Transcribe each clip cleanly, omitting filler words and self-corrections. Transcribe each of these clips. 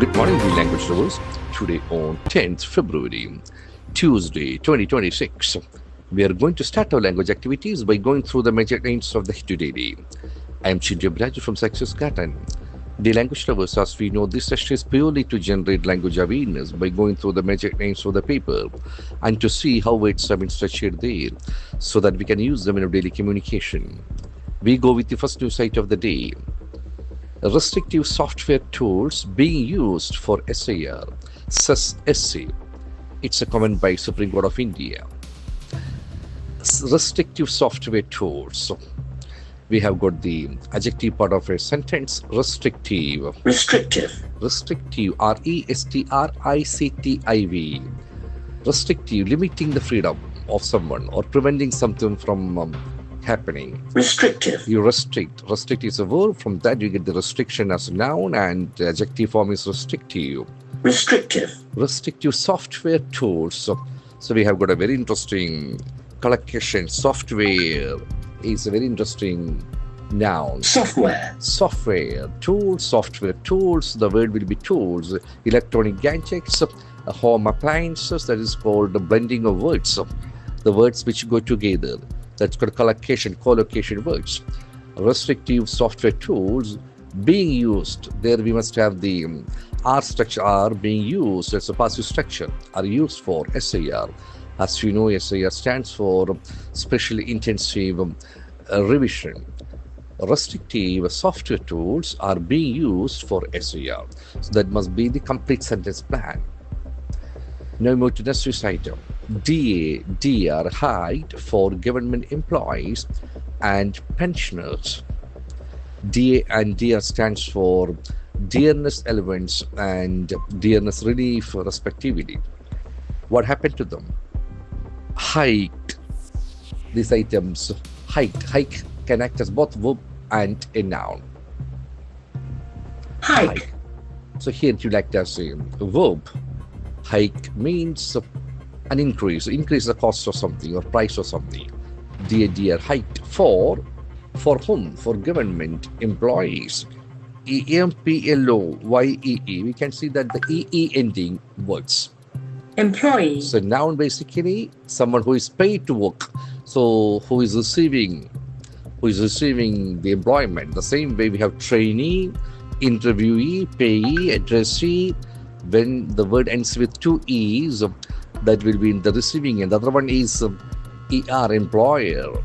Good morning, dear language lovers. Today on 10th February, Tuesday, 2026, we are going to start our language activities by going through the major names of the today. I am Chintu M from Success Garten. Dear language lovers, as we know, this session is purely to generate language awareness by going through the major names of the paper and to see how words have been structured there so that we can use them in our daily communication. We go with the first news site of the day. Restrictive software tools being used for SAR, says SC. It's a comment by Supreme Court of India. Restrictive software tools. We have got the adjective part of a sentence, restrictive. Restrictive. Restrictive, R-E-S-T-R-I-C-T-I-V. Restrictive, limiting the freedom of someone or preventing something from happening. Restrictive. You restrict. Restrict is a verb. From that you get the restriction as a noun, and the adjective form is restrictive. Restrictive. Restrictive software tools. So we have got a very interesting collocation. Software is a very interesting noun. Software. Software tools. Software tools. The word will be tools. Electronic gadgets. Home appliances. That is called the blending of words. The words which go together. That's called collocation words. Restrictive software tools being used. There we must have the R structure, R being used as a passive structure, are used for SAR. As you know, SAR stands for Specially Intensive Revision. Restrictive software tools are being used for SAR. So that must be the complete sentence plan. Now we move to the next item. DA, DR, height for government employees and pensioners. DA and DR stands for dearness allowance and dearness relief respectively. What happened to them? Hike. These items, hike can act as both verb and a noun. Hike. So here it will act as a verb. Hike means an increase the cost of something or price of something. DADR, hiked for whom? For government employees. EMPLOYEE, we can see that the EE ending words. Employee. So noun basically someone who is paid to work. So who is receiving the employment. The same way we have trainee, interviewee, payee, addressee. When the word ends with two E's, that will be in the receiving end. The other one is ER, employer,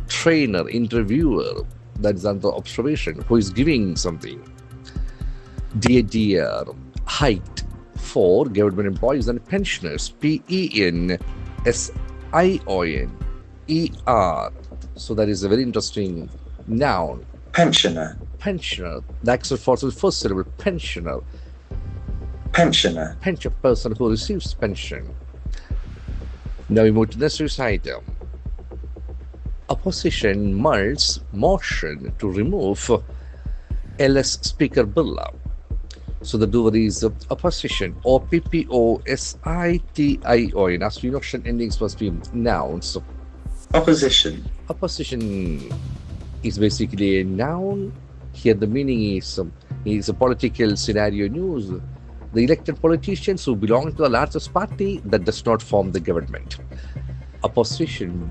trainer, interviewer. That's under observation, who is giving something. DADR, height for government employees and pensioners. PENSION, ER. So that is a very interesting noun. Pensioner. Pensioner. The accent for the first syllable, pensioner. Pensioner. Pension, person who receives pension. Now we move to the next item. Opposition mulls motion to remove LS Speaker Birla. So the doer is opposition, or PPOSITION. As we know, endings must be nouns. Opposition. Opposition is basically a noun. Here the meaning is a political scenario news. The elected politicians who belong to the largest party that does not form the government. Opposition,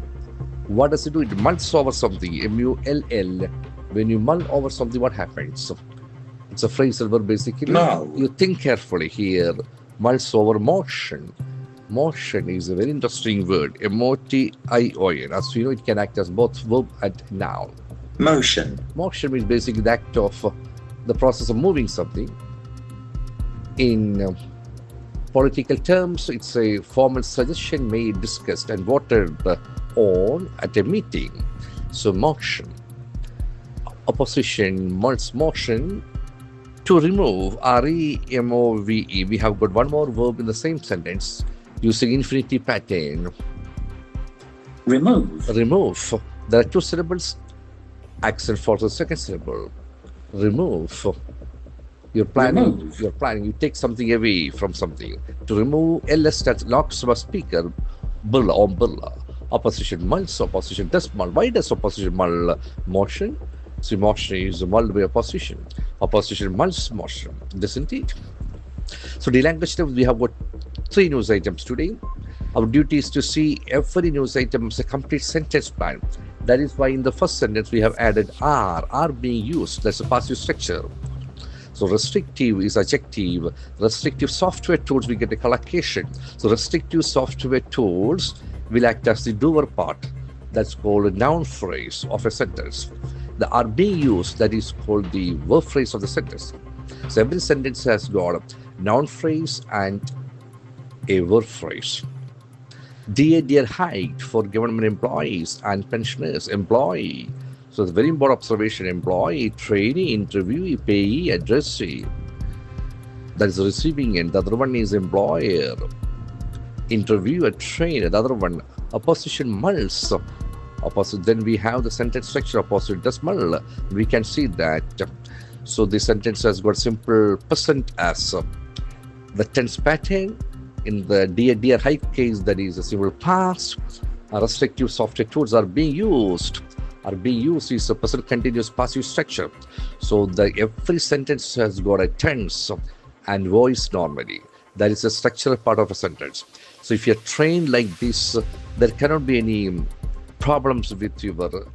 what does it do? It mulls over something, MULL. When you mull over something, what happens? It's a phrasal verb basically. No. You think carefully here. Mulls over motion. Motion is a very interesting word, MOTION. As we know, it can act as both verb and noun. Motion. Motion means basically the act of the process of moving something. In political terms, it's a formal suggestion made, discussed, and voted on at a meeting. So, motion. Opposition mulls motion to remove, REMOVE. We have got one more verb in the same sentence using infinitive pattern. Remove. Remove. There are two syllables. Accent for the second syllable. Remove. You're planning. You take something away from something. To remove LS, that locks a speaker. Birla. Opposition mulls. Opposition does mull. Why does opposition mull motion? See, motion is mulled by opposition. Opposition mulls motion, doesn't it? So the language level, we have got 3 news items today. Our duty is to see every news item as a complete sentence plan. That is why in the first sentence we have added are being used. That's a passive structure. So restrictive is adjective. Restrictive software tools, we get a collocation. So restrictive software tools will act as the doer part. That's called a noun phrase of a sentence. The are being used, that is called the verb phrase of the sentence. So every sentence has got a noun phrase and a verb phrase. Dear height for government employees and pensioners. Employee. So it's a very important observation. Employee, trainee, interviewee, payee, addressee. That is the receiving end. The other one is employer, interviewer, trainer. The other one, opposition mulls. Opposite. Then we have the sentence structure. Opposite does mull. We can see that. So the sentence has got simple present as the tense pattern. In the dear height case, that is a simple past. Restrictive software tools are being used. Are being used is a present continuous passive structure. So every sentence has got a tense and voice normally. That is a structural part of a sentence. So if you're trained like this, there cannot be any problems with your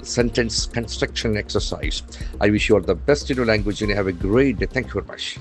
sentence construction exercise. I wish you all the best in your language and have a great day. Thank you very much.